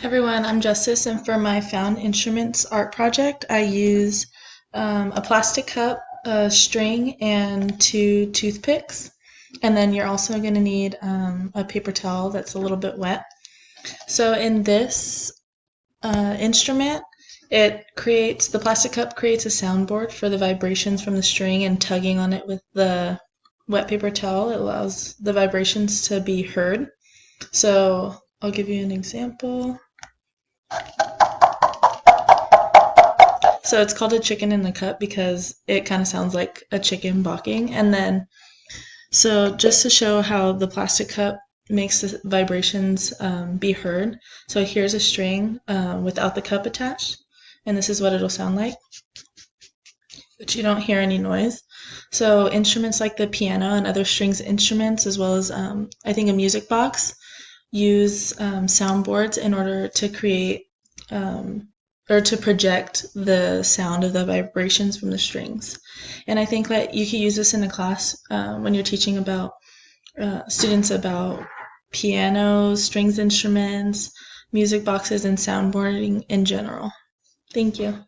Everyone, I'm Justice, and for my Found Instruments art project, I use a plastic cup, a string, and two toothpicks. And then you're also going to need a paper towel that's a little bit wet. So in this instrument, the plastic cup creates a soundboard for the vibrations from the string, and tugging on it with the wet paper towel, it allows the vibrations to be heard. So I'll give you an example. So it's called a chicken in the cup because it kind of sounds like a chicken balking. And then, so just to show how the plastic cup makes the vibrations be heard. So here's a string without the cup attached, and this is what it'll sound like, but you don't hear any noise. So instruments like the piano and other strings instruments, as well as I think a music box, use soundboards in order to create um, or to project the sound of the vibrations from the strings. And I think that you could use this in a class when you're teaching about students about pianos, strings instruments, music boxes, and soundboarding in general. Thank you.